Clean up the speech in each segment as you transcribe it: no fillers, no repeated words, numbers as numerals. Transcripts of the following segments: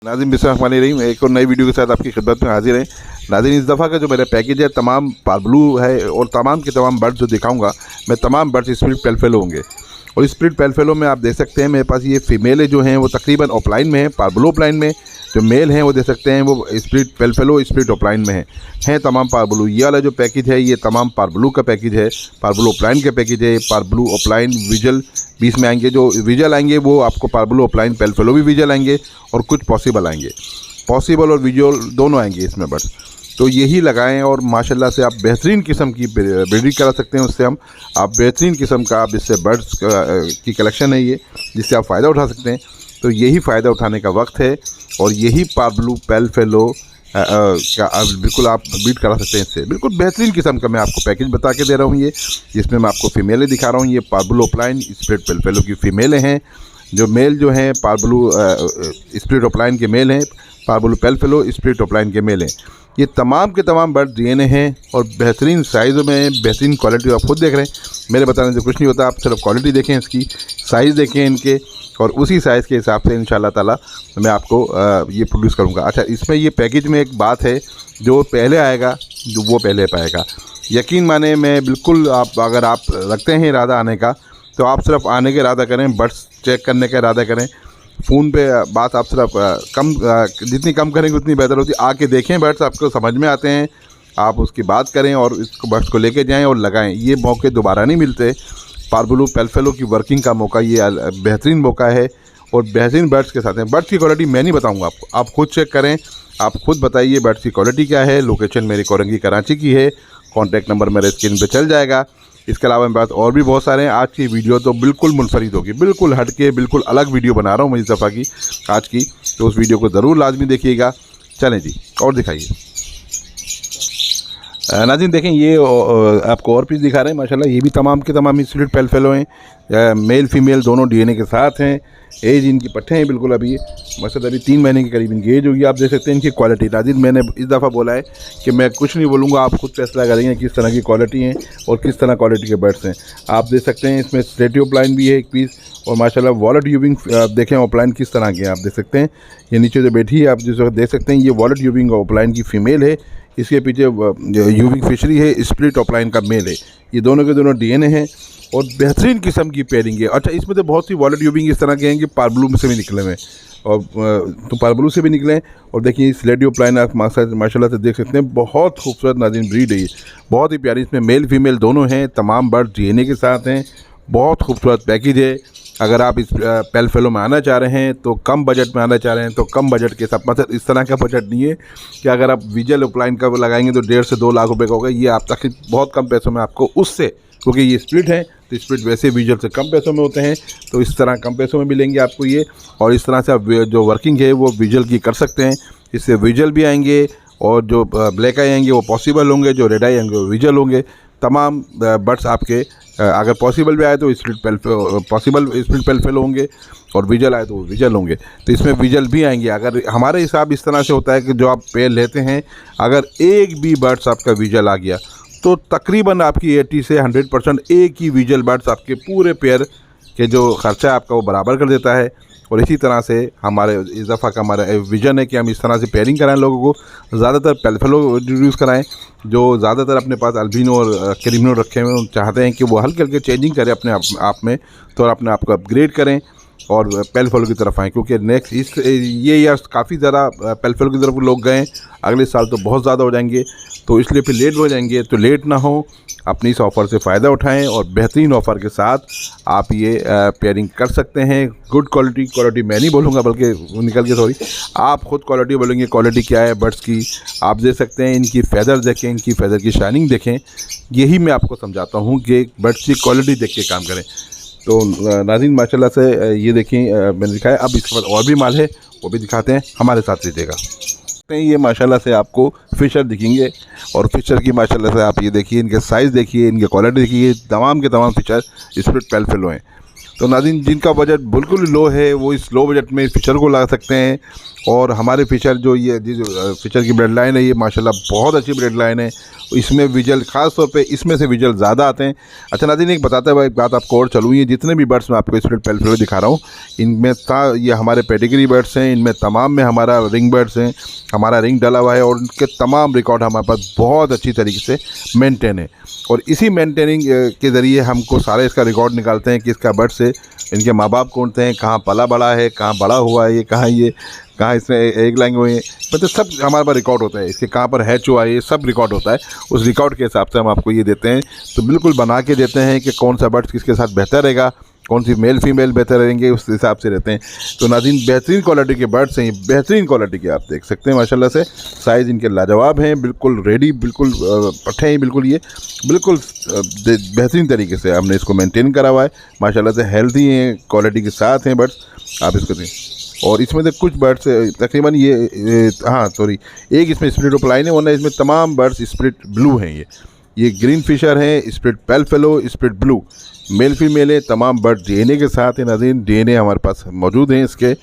नाज़रीन बिस्मिल्लाहिर्रहमानिर्रहीम, एक और नई वीडियो के साथ आपकी खिदमत में हाजिर है। नाज़रीन, इस दफ़ा का जो मेरा पैकेज है तमाम पार्ब्लू है और तमाम के तमाम बर्ड्स जो दिखाऊंगा मैं तमाम बर्ड्स स्प्लिट पेलफेलो होंगे। और स्प्लिट पेलफेलो में आप देख सकते हैं मेरे पास ये फीमेल जो हैं वो तकरीबन ऑफलाइन में है, पार्ब्लू ऑफलाइन में। जो मेल हैं वो देख सकते हैं वो स्प्लिट पेलफेलो स्प्लिट ऑफलाइन में हैं तमाम पार्ब्लू। ये वाला जो पैकेज है ये तमाम पार्ब्लू का पैकेज है, पार्ब्लू ऑफलाइन का पैकेज है। पार्ब्लू ऑफलाइन विजल 20 में आएंगे, जो विजल आएंगे वो आपको पार्ब्लू ऑफलाइन पेलफेलो भी विजल आएंगे और कुछ पॉसिबल आएंगे, पॉसिबल और विजुअल दोनों आएंगे इसमें बर्ड्स। तो यही लगाएं और माशाल्लाह से आप बेहतरीन किस्म की ब्रीडिंग करा सकते हैं उससे। आप बेहतरीन किस्म का आप इससे बर्ड्स की कलेक्शन है ये, जिससे आप फ़ायदा उठा सकते हैं। तो यही फ़ायदा उठाने का वक्त है और यही पार्ब्लू पेलफेलो का बिल्कुल आप बीट करा सकते हैं इससे। बिल्कुल बेहतरीन किस्म का मैं आपको पैकेज बता के दे रहा हूँ ये, जिसमें मैं आपको फ़ीमेलें दिखा रहा हूँ। ये पार्ब्लू ऑफलाइन स्प्लिट पेलफेलो की फ़ीमेलें हैं। जो मेल जो हैं पार्ब्लू स्प्लिट ऑफलाइन के मेल हैं, पार्ब्लू पेलफेलो स्प्लिट ऑफलाइन के मेल हैं। ये तमाम के तमाम बर्ड डीएनए हैं और बेहतरीन साइज़ों में, बेहतरीन क्वालिटी। आप खुद देख रहे हैं, मेरे बताने से कुछ नहीं होता। आप सिर्फ क्वालिटी देखें, इसकी साइज़ देखें इनके, और उसी साइज़ के हिसाब से इंशाल्लाह ताला मैं आपको ये प्रोड्यूस करूँगा। अच्छा, इसमें ये पैकेज में एक बात है, जो पहले आएगा जो वो पहले पाएगा। यकीन माने, मैं बिल्कुल, आप अगर आप रखते हैं इरादा आने का तो आप सिर्फ आने का इरादा करें, बर्ड्स चेक करने का इरादा करें। फ़ोन पे बात आप सिर्फ जितनी कम करेंगे उतनी बेहतर होती है। आके देखें, बर्ड्स आपको समझ में आते हैं, आप उसकी बात करें और इसको बर्ड्स को लेके जाएं और लगाएं। ये मौके दोबारा नहीं मिलते। पार्ब्लू पेलफेलो की वर्किंग का मौका ये बेहतरीन मौका है और बेहतरीन बर्ड्स के साथ हैं। बर्ड्स की क्वालिटी मैं नहीं बताऊंगा आपको, आप खुद चेक करें, आप खुद बताइए बर्ड्स की क्वालिटी क्या है। लोकेशन मेरी कोरंगी कराची की है, कॉन्टैक्ट नंबर मेरे स्क्रीन पे चल जाएगा। इसके अलावा मेरे पास और भी बहुत सारे हैं। आज की वीडियो तो बिल्कुल मुनफरिद होगी, बिल्कुल हट के बिल्कुल अलग वीडियो बना रहा हूँ मैं इस दफ़ा की आज की, तो उस वीडियो को ज़रूर लाजमी देखिएगा। चलें जी, और दिखाइए। नाज़रीन देखें, ये आपको और पीस दिखा रहे हैं माशाल्लाह। ये भी तमाम के तमाम स्प्लिट पेलफेलो हैं, मेल फीमेल दोनों डीएनए के साथ हैं। एज इनकी पट्टे हैं बिल्कुल अभी मतलब अभी 3 महीने के करीब इनकी एज होगी। आप देख सकते हैं इनकी क्वालिटी। नाज़रीन, मैंने इस दफ़ा बोला है कि मैं कुछ नहीं बोलूँगा, आप खुद फैसला करेंगे किस तरह की क्वालिटी हैं और किस तरह क्वालिटी के बर्ड्स हैं। आप देख सकते हैं इसमें स्लेटी ऑफलाइन भी है एक पीस, और माशाल्लाह वॉलेट यूविंग देखें ऑफलाइन किस तरह के हैं। आप देख सकते हैं ये नीचे जो बैठी है, आप जिस वक्त देख सकते हैं ये वॉलेट यूविंग ऑफलाइन की फ़ीमेल है। इसके पीछे यूविंग फिशरी है, स्प्लिट ऑफलाइन का मेल है। ये दोनों के दोनों डीएनए हैं और बेहतरीन किस्म की पेयरिंग है। अच्छा, इसमें तो बहुत सी वॉलेट यूविंग इस तरह के हैं कि पार्ब्लू में से भी निकले हुए, और तो पार्ब्लू से भी निकले हैं। और देखिए स्लेटी ऑफलाइन आप माशाल्लाह से देख सकते हैं, बहुत खूबसूरत नाज़रीन ब्रीड है ये, बहुत ही प्यारी। इसमें मेल फीमेल दोनों हैं, तमाम बर्ड डीएनए के साथ हैं। बहुत खूबसूरत पैकेज है। अगर आप इस पेलफेलो में आना चाह रहे हैं तो कम बजट में आना चाह रहे हैं तो कम बजट के साथ, मतलब इस तरह का बजट नहीं है कि अगर आप विजल ऑफलाइन का लगाएंगे तो 1.5 से 2 लाख रुपए का होगा। ये आप तक बहुत कम पैसों में आपको उससे, क्योंकि ये स्प्लिट है तो स्प्लिट वैसे विजल से कम पैसों में होते हैं, तो इस तरह कम पैसों में मिलेंगे आपको ये। और इस तरह से आप जो वर्किंग है वो विजल की कर सकते हैं। इससे विजल भी आएंगे और जो ब्लैक आई आएंगे वो पॉसिबल होंगे, जो रेड आई आएंगे वो विजल होंगे। तमाम बर्ड्स आपके अगर पॉसिबल भी आए तो स्प्लिट पेलफेलो होंगे, और विजल आए तो वो विजल होंगे। तो इसमें विजल भी आएंगे। अगर हमारे हिसाब इस तरह से होता है कि जो आप पेयर लेते हैं, अगर एक भी बर्ड्स आपका विजल आ गया तो तकरीबन आपकी 80 से 100% एक ही विजल बर्ड्स आपके पूरे पेयर के जो ख़र्चा है आपका वो बराबर कर देता है। और इसी तरह से हमारे इस दफ़ा का हमारा विज़न है कि हम इस तरह से पेयरिंग कराएं, लोगों को ज़्यादातर पेलफेलो इंट्रोड्यूस कराएं। जो ज़्यादातर अपने पास अल्बिनो और क्रीमिनो रखे हुए हैं, चाहते हैं कि वो हल्के हल्के चेंजिंग करें अपने आप में, तो अपने आप को अपग्रेड करें और पेलफेलो की तरफ आएँ। क्योंकि नेक्स्ट ये ईयर काफ़ी ज़्यादा पेलफेलो की तरफ लोग गए, अगले साल तो बहुत ज़्यादा हो जाएंगे, तो इसलिए फिर लेट हो जाएंगे। तो लेट ना हो, अपनी इस ऑफ़र से फ़ायदा उठाएं और बेहतरीन ऑफ़र के साथ आप ये पेयरिंग कर सकते हैं। गुड क्वालिटी मैं नहीं बोलूँगा, बल्कि निकल के सॉरी, आप खुद क्वालिटी बोलेंगे। क्वालिटी क्या है बर्ड्स की आप देख सकते हैं, इनकी फ़ेदर देखें, इनकी फ़ेदर की शाइनिंग देखें। यही मैं आपको समझाता हूँ कि बर्ड्स की क्वालिटी देख के काम करें। तो नाज़रीन माशाल्लाह से ये देखें, मैंने दिखाया। अब इसके बाद और भी माल है, वो भी दिखाते हैं, हमारे साथ रहिएगा। ये माशाल्लाह से आपको फिशर दिखेंगे, और फिशर की माशाल्लाह से आप ये देखिए, इनके साइज़ देखिए, इनके क्वालिटी देखिए। तमाम के तमाम फिशर स्प्लिट पेलफेलो हैं। तो नाज़रीन जिनका बजट बिल्कुल लो है वो इस लो बजट में फ़िशर को ला सकते हैं। और हमारे फ़िशर जो फ़िशर की ब्लड लाइन है ये माशाल्लाह बहुत अच्छी ब्लड लाइन है। इसमें विजल ख़ास तौर पे इसमें से विजल ज़्यादा आते हैं। अच्छा नाज़रीन एक बताते हुए एक बात आपको और चलूँ, ये जितने भी बर्ड्स मैं आपको स्प्लिट पेल्फेलो दिखा रहा हूँ इनमें ये हमारे पेडिग्री बर्ड्स हैं, इनमें तमाम में हमारा रिंग बर्ड्स हैं, हमारा रिंग डला हुआ है और उनके तमाम रिकॉर्ड हमारे पास बहुत अच्छी तरीके से मेंटेन है। और इसी मेंटेनिंग के ज़रिए हमको सारे इसका रिकॉर्ड निकालते हैं कि इसका बर्ड से इनके माँ बाप कौन थे, कहाँ पला बड़ा है, कहाँ बड़ा हुआ है, कहाँ इसमें एग लाएंगे हुए हैं, मतलब सब हमारे पास रिकॉर्ड होता है। इसके कहाँ पर हैच हुआ है ये सब रिकॉर्ड होता है। उस रिकॉर्ड के हिसाब से हम आपको ये देते हैं, तो बिल्कुल बना के देते हैं कि कौन सा बर्ड किसके साथ बेहतर रहेगा, कौन सी मेल फीमेल बेहतर रहेंगे, उस हिसाब से रहते हैं। तो नाज़रीन बेहतरीन क्वालिटी के बर्ड्स हैं, बेहतरीन क्वालिटी के आप देख सकते हैं माशाल्लाह से। साइज़ इनके लाजवाब हैं, बिल्कुल रेडी, बिल्कुल पट्टे हैं, बिल्कुल ये बिल्कुल बेहतरीन तरीके से हमने इसको मेंटेन करा हुआ है माशाल्लाह से। हेल्दी हैं, क्वालिटी के साथ हैं बर्ड्स, आप इसको दें। और इसमें से कुछ बर्ड्स तकरीबन एक इसमें स्प्लिट ओपलाइन है, वरना इसमें तमाम बर्ड्स स्प्लिट ब्लू हैं। ये ग्रीन फिशर हैं, स्प्लिट पेल्फेलो, स्प्लिट ब्लू, मेल फीमेल है, तमाम बर्ड डीएनए के साथ हैं नाज़रीन। डीएनए हमारे पास मौजूद हैं इसके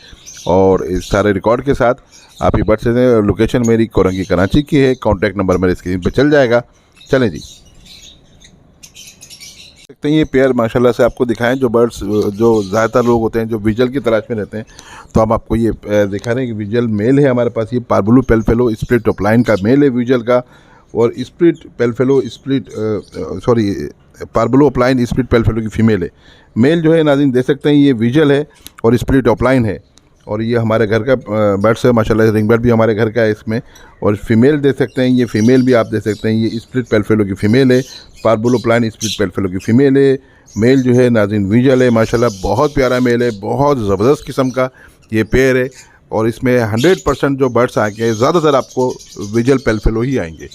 और इस सारे रिकॉर्ड के साथ। आप ये बर्ड से लोकेशन मेरी कोरंगी कराची की है, कॉन्टैक्ट नंबर मेरे स्क्रीन पे चल जाएगा। चलें जी, सकते हैं ये पेयर माशाल्लाह से आपको दिखाएं जो बर्ड्स जो ज़्यादातर लोग होते हैं जो विजल की तलाश में रहते हैं, तो हम आपको ये दिखा रहे हैं कि विजल मेल है हमारे पास। ये पारबुलू पेल्फेलो स्प्लिट ओपलाइन का मेल है विजल का, और स्प्लिट पेल्फेलो पारबुलू ओपलाइन स्प्लिट पेल्फेलो की फ़ीमेल है। मेल जो है नाज़रीन देख सकते हैं ये विजल है और स्प्लिट ओपलाइन है, और ये हमारे घर का बर्ड्स है माशाल्लाह। रिंग बर्ड भी हमारे घर का है इसमें, और फीमेल देख सकते हैं ये फ़ीमेल भी आप देख सकते हैं, ये स्प्लिट पेल्फेलो की फ़ीमेल है, पारबुलो ओपलाइन स्प्लिट पेल्फेलो की फ़ीमेल है। मेल जो है नाज़रीन विजल है माशाल्लाह, बहुत प्यारा मेल है, बहुत ज़बरदस्त किस्म का ये पेयर है। और इसमें 100% जो बर्ड्स आएंगे ज़्यादातर आपको विजल पेल्फेलो ही आएंगे,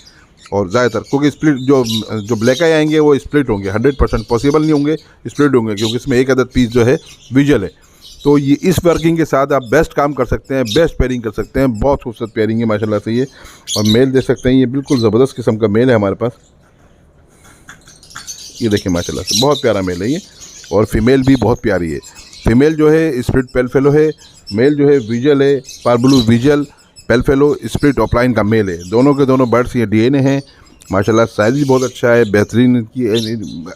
और ज़्यादातर क्योंकि स्प्लिट जो ब्लैक आई आएंगे वो स्प्लिट होंगे, 100% पॉसिबल नहीं होंगे, स्प्लिट होंगे, क्योंकि इसमें एक अदद पीस जो है विजल है। तो ये इस वर्किंग के साथ आप बेस्ट काम कर सकते हैं, बेस्ट पेयरिंग कर सकते हैं, बहुत खूबसूरत पेयरिंग है माशाल्लाह से ये। और मेल देख सकते हैं ये बिल्कुल ज़बरदस्त किस्म का मेल है हमारे पास, ये देखिए माशाल्लाह से बहुत प्यारा मेल है ये। और फीमेल भी बहुत प्यारी है। फीमेल जो है स्प्लिट पेल्फेलो है, मेल जो है विजल है, पारबुलू विजल पेल्फेलो स्प्लिट ओपलाइन का मेल है। दोनों के दोनों बर्ड्स ये डीएनए हैं माशाल्लाह। साइज़ भी बहुत अच्छा है, बेहतरीन। इनकी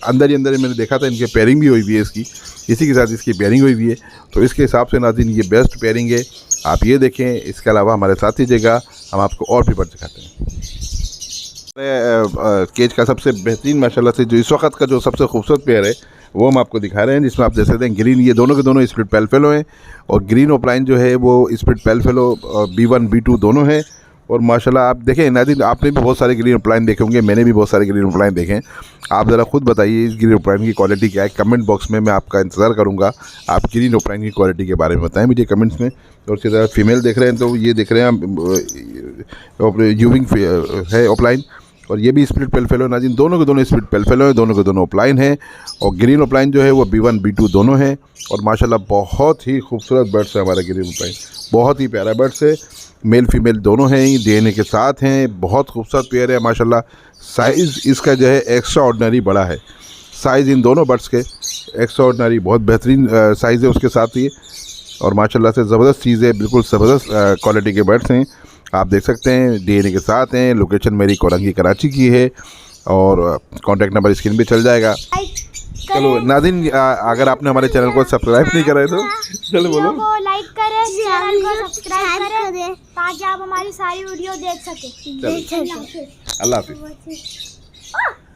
अंदर ही मैंने देखा था इनके पेयरिंग भी हुई हुई है इसकी, इसी के साथ इसकी पेयरिंग हुई हुई है। तो इसके हिसाब से नाज़रीन ये बेस्ट पेयरिंग है, आप ये देखें। इसके अलावा हमारे साथ ही जगह हम आपको और भी बर्ड दिखाते हैं। केज का सबसे बेहतरीन माशाल्लाह से जो इस वक्त का जो सबसे खूबसूरत पेयर है वो हम आपको दिखा रहे हैं, जिसमें आप देख सकते हैं ग्रीन, ये दोनों के दोनों स्प्लिट पेल्फेलो हैं, और ग्रीन ओपलाइन जो है वो स्प्लिट पेल्फेलो B1 B2 दोनों हैं। और माशाल्लाह आप देखें नाज़रीन, आपने भी बहुत सारे ग्रीन ओपलाइन देखे होंगे, मैंने भी बहुत सारे ग्रीन ओपलाइन देखे हैं। आप ज़रा खुद बताइए इस ग्रीन ओपलाइन की क्वालिटी क्या है, कमेंट बॉक्स में मैं आपका इंतज़ार करूँगा। आप ग्रीन ओपलाइन की क्वालिटी के बारे में बताएं मुझे कमेंट्स में। और उसके साथ फीमेल देख रहे हैं तो ये देख रहे हैं हम यूविंग है ओपलाइन, और ये भी स्प्लिट पेल्फेलो नाज़रीन, दोनों के दोनों स्प्लिट पेल्फेलो है, दोनों के दोनों ओपलाइन है। और ग्रीन ओपलाइन जो है वो B1 B2 दोनों हैं। और माशाल्लाह बहुत ही खूबसूरत बर्ड्स है हमारा ग्रीन ओपलाइन, बहुत ही प्यारा बर्ड्स है। मेल फीमेल दोनों हैं, डीएनए के साथ हैं, बहुत खूबसूरत पेयर है माशाल्लाह। साइज़ इसका जो है एक्स्ट्रा ऑर्डिनरी बड़ा है, साइज़ इन दोनों बर्ड्स के एक्स्ट्रा ऑर्डिनरी बहुत बेहतरीन साइज़ है उसके साथ ये। और माशाल्लाह से ज़बरदस्त चीज़ है, बिल्कुल ज़बरदस्त क्वालिटी के बर्ड्स हैं, आप देख सकते हैं, डीएनए के साथ हैं। लोकेशन मेरी कोरंगी कराची की है, और कॉन्टैक्ट नंबर स्क्रीन पे चल जाएगा। चलो नाज़रीन, अगर आपने हमारे चैनल को सब्सक्राइब नहीं करा है तो चलो बोलो, लाइक करें, चैनल को सब्सक्राइब करें ताकि आप हमारी सारी वीडियो देख सकें। अल्लाह हाफिज़।